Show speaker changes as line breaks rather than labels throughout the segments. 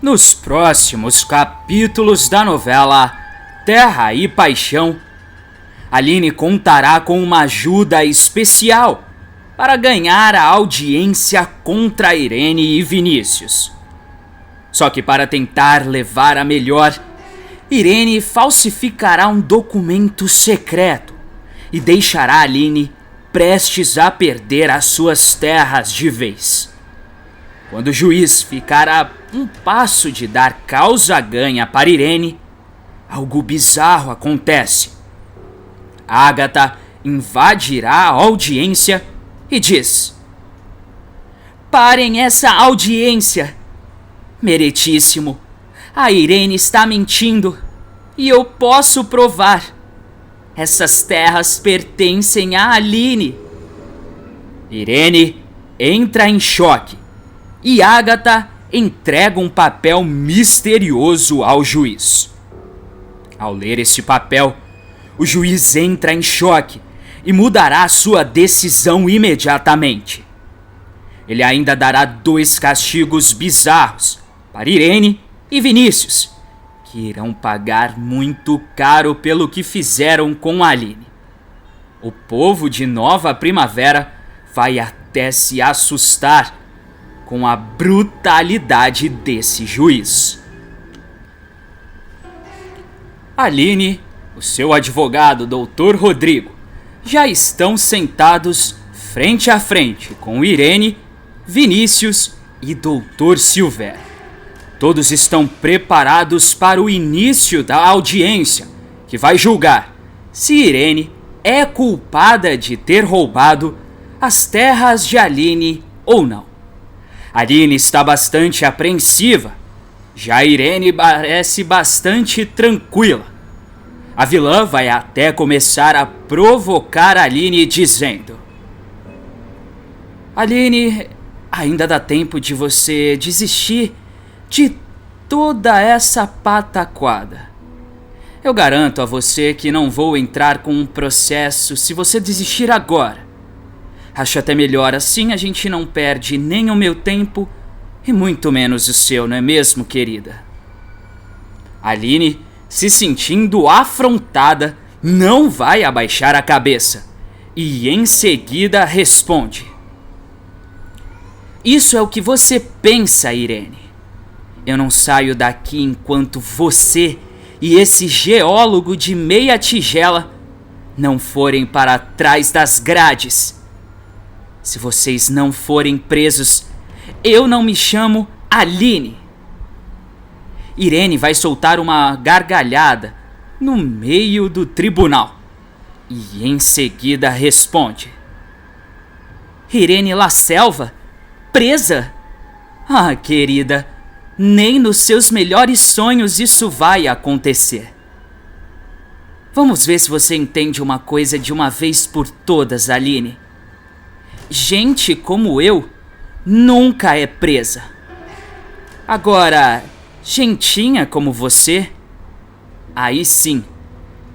Nos próximos capítulos da novela Terra e Paixão, Aline contará com uma ajuda especial para ganhar a audiência contra Irene e Vinícius. Só que para tentar levar a melhor, Irene falsificará um documento secreto e deixará Aline prestes a perder as suas terras de vez. Quando o juiz ficar a um passo de dar causa ganha para Irene, algo bizarro acontece. Ágata invadirá a audiência e diz: "Parem essa audiência! Meritíssimo, a Irene está mentindo e eu posso provar. Essas terras pertencem a Aline." Irene entra em choque e Ágata entrega um papel misterioso ao juiz. Ao ler esse papel, o juiz entra em choque e mudará sua decisão imediatamente. Ele ainda dará 2 castigos bizarros para Irene e Vinícius, que irão pagar muito caro pelo que fizeram com Aline. O povo de Nova Primavera vai até se assustar com a brutalidade desse juiz. Aline, o seu advogado, Dr. Rodrigo, já estão sentados frente a frente com Irene, Vinícius e Dr. Silvério. Todos estão preparados para o início da audiência, que vai julgar se Irene é culpada de ter roubado as terras de Aline ou não. Aline está bastante apreensiva, já Irene parece bastante tranquila. A vilã vai até começar a provocar Aline dizendo: "Aline, ainda dá tempo de você desistir de toda essa pataquada. Eu garanto a você que não vou entrar com um processo se você desistir agora. Acho até melhor assim, a gente não perde nem o meu tempo e muito menos o seu, não é mesmo, querida?" Aline, se sentindo afrontada, não vai abaixar a cabeça e em seguida responde: "Isso é o que você pensa, Irene. Eu não saio daqui enquanto você e esse geólogo de meia tigela não forem para trás das grades. Se vocês não forem presos, eu não me chamo Aline." Irene vai soltar uma gargalhada no meio do tribunal e em seguida responde: "Irene La Selva? Presa? Ah, querida, nem nos seus melhores sonhos isso vai acontecer. Vamos ver se você entende uma coisa de uma vez por todas, Aline. Gente como eu nunca é presa. Agora, gentinha como você, aí sim,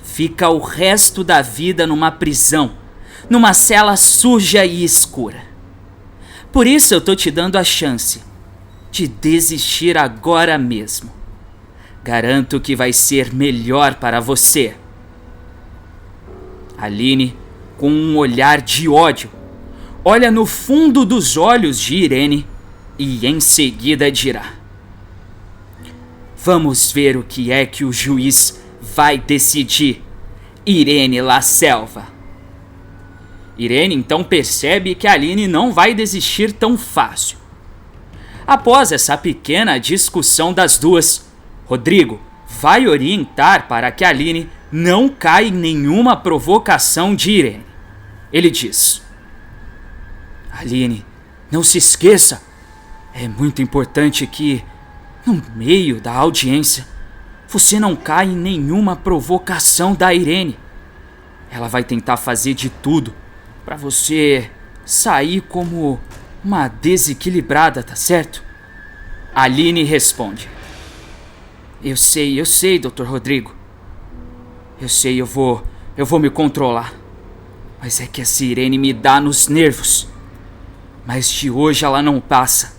fica o resto da vida numa prisão, numa cela suja e escura. Por isso eu tô te dando a chance de desistir agora mesmo. Garanto que vai ser melhor para você." Aline, com um olhar de ódio, olha no fundo dos olhos de Irene e em seguida dirá: "Vamos ver o que é que o juiz vai decidir, Irene La Selva." Irene então percebe que Aline não vai desistir tão fácil. Após essa pequena discussão das duas, Rodrigo vai orientar para que Aline não caia em nenhuma provocação de Irene. Ele diz: "Aline, não se esqueça, é muito importante que, no meio da audiência, você não caia em nenhuma provocação da Irene. Ela vai tentar fazer de tudo para você sair como uma desequilibrada, tá certo?" Aline responde: Eu sei, Dr. Rodrigo. Eu sei, eu vou me controlar. Mas é que essa Irene me dá nos nervos. Mas de hoje ela não passa.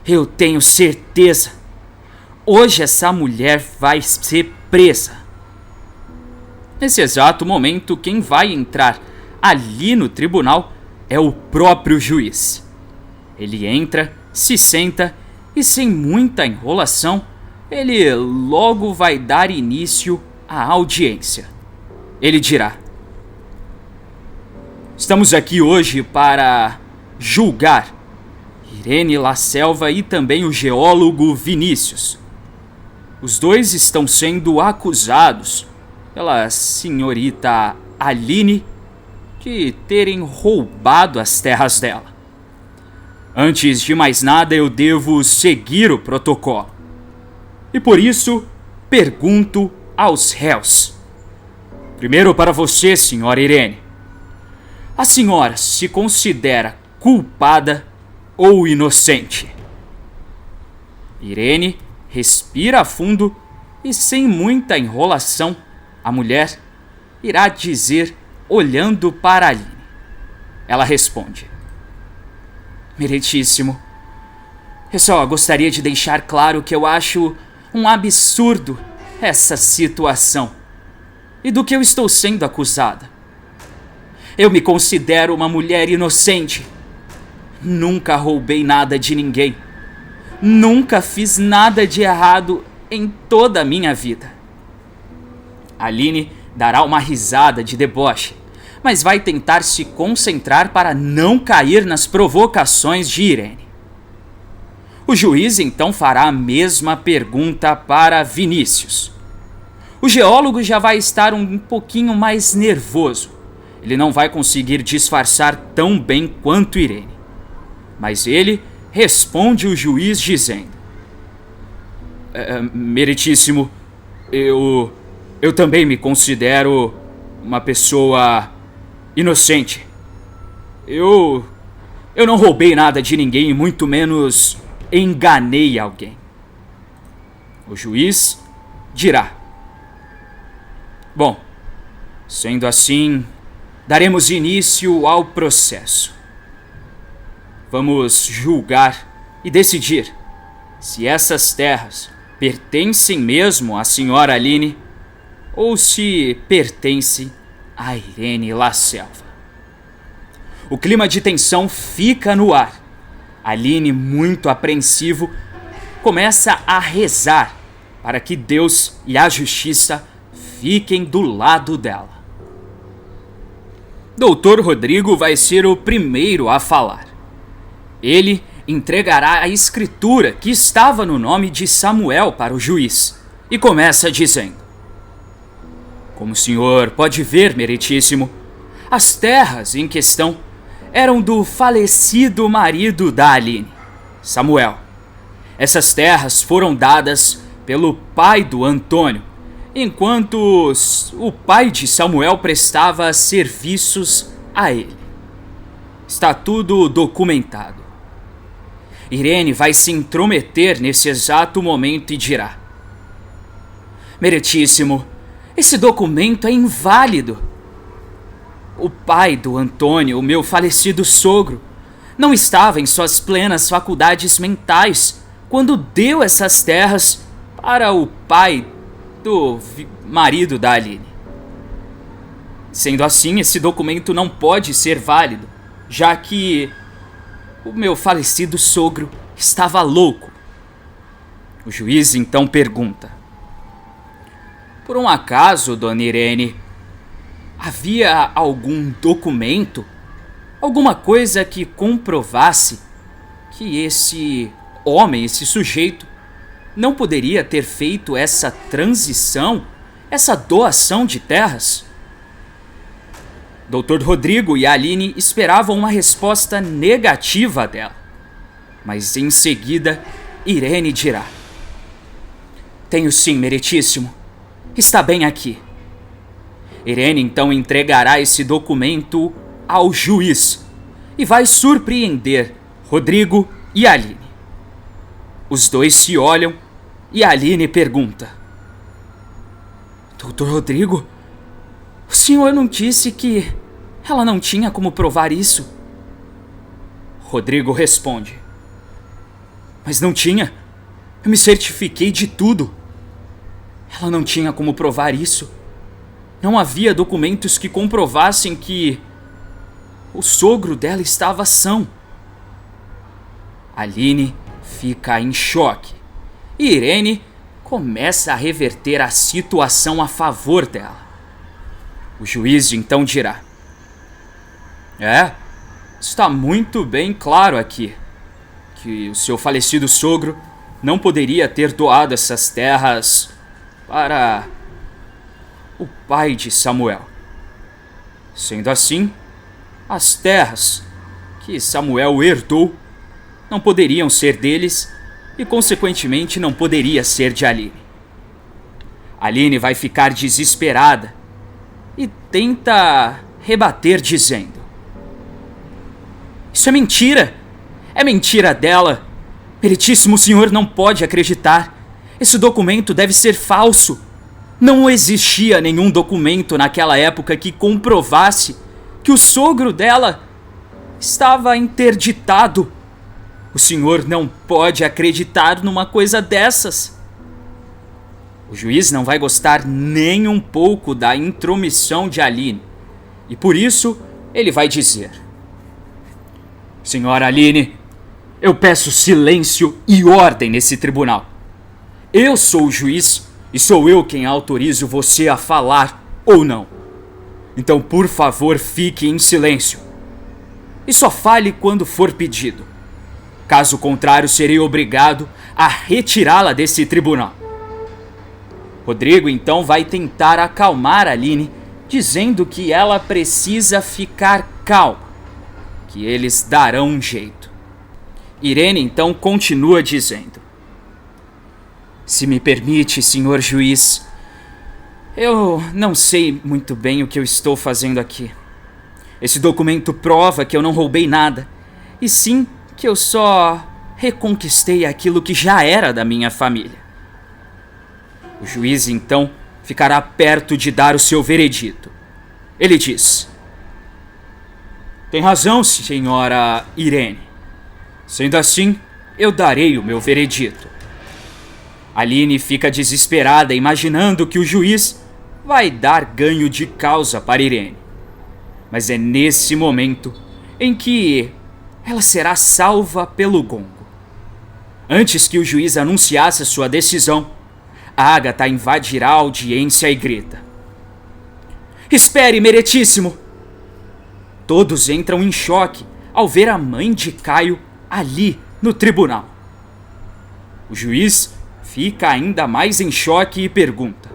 Eu tenho certeza. Hoje essa mulher vai ser presa. Nesse exato momento, quem vai entrar ali no tribunal é o próprio juiz. Ele entra, se senta e, sem muita enrolação, ele logo vai dar início à audiência. Ele dirá: estamos aqui hoje para julgar Irene La Selva e também o geólogo Vinícius. Os dois estão sendo acusados pela senhorita Aline de terem roubado as terras dela. Antes de mais nada, eu devo seguir o protocolo. E por isso, pergunto aos réus. Primeiro para você, senhora Irene. A senhora se considera culpada ou inocente? Irene respira fundo e, sem muita enrolação, a mulher irá dizer, olhando para Aline. Ela responde: Meritíssimo, eu só gostaria de deixar claro que eu acho um absurdo essa situação e do que eu estou sendo acusada. Eu me considero uma mulher inocente. Nunca roubei nada de ninguém. Nunca fiz nada de errado em toda a minha vida. Aline dará uma risada de deboche, mas vai tentar se concentrar para não cair nas provocações de Irene. O juiz então fará a mesma pergunta para Vinícius. O geólogo já vai estar um pouquinho mais nervoso. Ele não vai conseguir disfarçar tão bem quanto Irene. Mas ele responde o juiz dizendo: Meritíssimo, eu também me considero uma pessoa inocente. Eu não roubei nada de ninguém e muito menos enganei alguém. O juiz dirá: bom, sendo assim, daremos início ao processo. Vamos julgar e decidir se essas terras pertencem mesmo à senhora Aline ou se pertencem a Irene La Selva. O clima de tensão fica no ar. Aline, muito apreensivo, começa a rezar para que Deus e a justiça fiquem do lado dela. Doutor Rodrigo vai ser o primeiro a falar. Ele entregará a escritura que estava no nome de Samuel para o juiz e começa dizendo: como o senhor pode ver, meritíssimo, as terras em questão eram do falecido marido da Aline, Samuel. Essas terras foram dadas pelo pai do Antônio, enquanto o pai de Samuel prestava serviços a ele. Está tudo documentado. Irene vai se intrometer nesse exato momento e dirá: meritíssimo, esse documento é inválido. O pai do Antônio, o meu falecido sogro, não estava em suas plenas faculdades mentais quando deu essas terras para o pai do marido da Aline. Sendo assim, esse documento não pode ser válido, já que o meu falecido sogro estava louco. O juiz então pergunta: por um acaso, dona Irene, havia algum documento, alguma coisa que comprovasse que esse homem, esse sujeito, não poderia ter feito essa transição, essa doação de terras? Dr. Rodrigo e a Aline esperavam uma resposta negativa dela. Mas em seguida, Irene dirá: tenho sim, meritíssimo. Está bem aqui. Irene então entregará esse documento ao juiz e vai surpreender Rodrigo e Aline. Os dois se olham e a Aline pergunta: Doutor Rodrigo, o senhor não disse que ela não tinha como provar isso? Rodrigo responde: mas não tinha. Eu me certifiquei de tudo. Ela não tinha como provar isso. Não havia documentos que comprovassem que o sogro dela estava são. Aline fica em choque. E Irene começa a reverter a situação a favor dela. O juiz então dirá: está muito bem claro aqui que o seu falecido sogro não poderia ter doado essas terras para o pai de Samuel. Sendo assim, as terras que Samuel herdou não poderiam ser deles e, consequentemente, não poderia ser de Aline. Aline vai ficar desesperada e tenta rebater dizendo: isso é mentira! É mentira dela! Meritíssimo senhor não pode acreditar. Esse documento deve ser falso. Não existia nenhum documento naquela época que comprovasse que o sogro dela estava interditado. O senhor não pode acreditar numa coisa dessas. O juiz não vai gostar nem um pouco da intromissão de Aline. E por isso ele vai dizer: senhora Aline, eu peço silêncio e ordem nesse tribunal. Eu sou o juiz e sou eu quem autorizo você a falar ou não. Então, por favor, fique em silêncio. E só fale quando for pedido. Caso contrário, serei obrigado a retirá-la desse tribunal. Rodrigo então vai tentar acalmar Aline, dizendo que ela precisa ficar calma, que eles darão um jeito. Irene então continua dizendo: se me permite, senhor juiz, eu não sei muito bem o que eu estou fazendo aqui. Esse documento prova que eu não roubei nada, e sim que eu só reconquistei aquilo que já era da minha família. O juiz então ficará perto de dar o seu veredito. Ele diz: tem razão, senhora Irene. Sendo assim, eu darei o meu veredito. Aline fica desesperada, imaginando que o juiz vai dar ganho de causa para Irene. Mas é nesse momento em que ela será salva pelo gongo. Antes que o juiz anunciasse a sua decisão, Ágata invadirá a audiência e grita: espere, meritíssimo! Todos entram em choque ao ver a mãe de Caio ali no tribunal. O juiz fica ainda mais em choque e pergunta: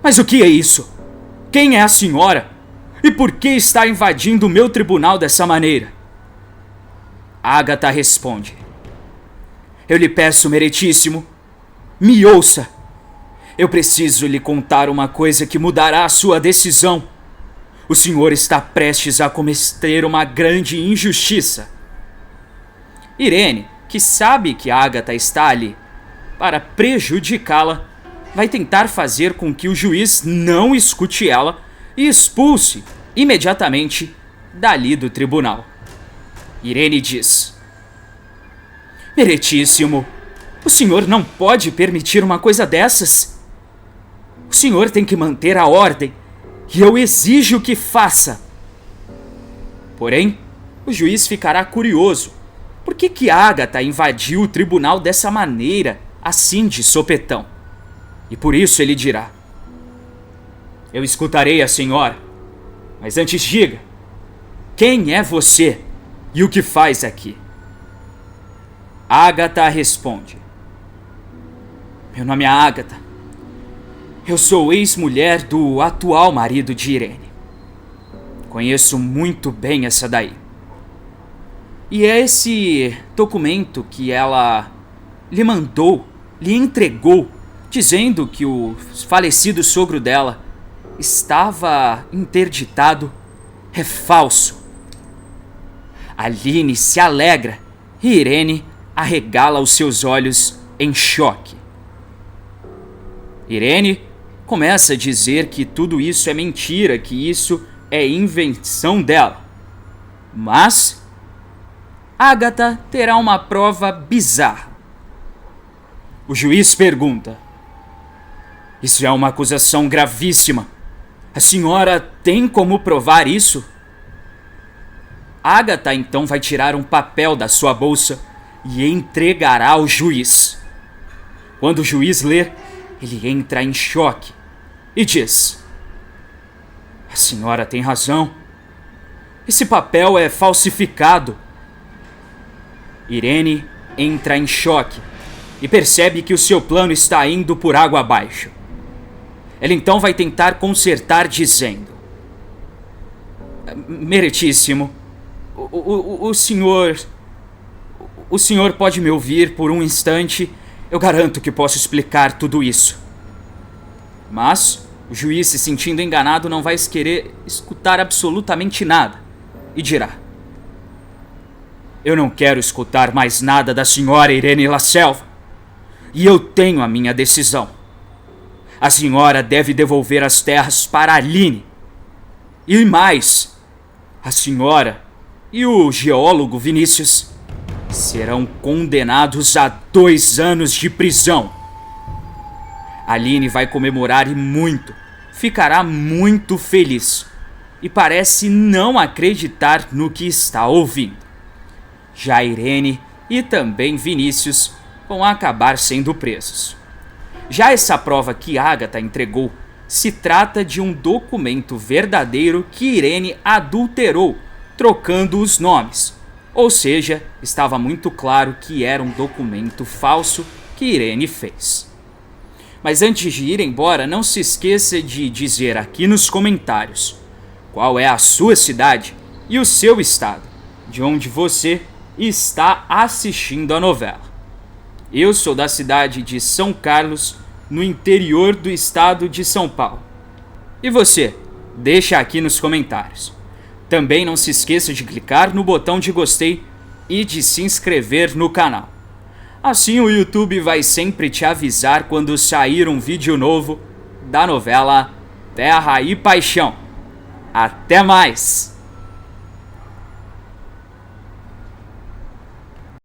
mas o que é isso? Quem é a senhora? E por que está invadindo o meu tribunal dessa maneira? Ágata responde: eu lhe peço, meritíssimo, me ouça. Eu preciso lhe contar uma coisa que mudará a sua decisão. O senhor está prestes a cometer uma grande injustiça. Irene, que sabe que Ágata está ali para prejudicá-la, vai tentar fazer com que o juiz não escute ela e expulse imediatamente dali do tribunal. Irene diz: meritíssimo, o senhor não pode permitir uma coisa dessas. O senhor tem que manter a ordem e eu exijo que faça. Porém, o juiz ficará curioso. Por que Ágata invadiu o tribunal dessa maneira, assim de sopetão? E por isso ele dirá: eu escutarei a senhora, mas antes diga, quem é você e o que faz aqui? Ágata responde: meu nome é Ágata. Eu sou ex-mulher do atual marido de Irene. Conheço muito bem essa daí. E é esse documento que ela lhe mandou, lhe entregou, dizendo que o falecido sogro dela estava interditado, é falso. Aline se alegra e Irene arregala os seus olhos em choque. Irene começa a dizer que tudo isso é mentira, que isso é invenção dela. Mas Ágata terá uma prova bizarra. O juiz pergunta: isso é uma acusação gravíssima. A senhora tem como provar isso? Agatha então vai tirar um papel da sua bolsa e entregará ao juiz. Quando o juiz lê, ele entra em choque e diz: a senhora tem razão. Esse papel é falsificado. Irene entra em choque e percebe que o seu plano está indo por água abaixo. Ela então vai tentar consertar dizendo: meritíssimo, o senhor pode me ouvir por um instante? Eu garanto que posso explicar tudo isso. Mas o juiz, se sentindo enganado, não vai querer escutar absolutamente nada e dirá: eu não quero escutar mais nada da senhora Irene La Selva. E eu tenho a minha decisão. A senhora deve devolver as terras para Aline. E mais, a senhora e o geólogo Vinícius serão condenados a 2 anos de prisão. Aline vai comemorar e muito. Ficará muito feliz. E parece não acreditar no que está ouvindo. Já Irene e também Vinícius vão acabar sendo presos. Já essa prova que Agatha entregou se trata de um documento verdadeiro que Irene adulterou, trocando os nomes. Ou seja, estava muito claro que era um documento falso que Irene fez. Mas antes de ir embora, não se esqueça de dizer aqui nos comentários qual é a sua cidade e o seu estado, de onde você está assistindo a novela. Eu sou da cidade de São Carlos, no interior do estado de São Paulo. E você? Deixa aqui nos comentários. Também não se esqueça de clicar no botão de gostei e de se inscrever no canal. Assim o YouTube vai sempre te avisar quando sair um vídeo novo da novela Terra e Paixão. Até mais!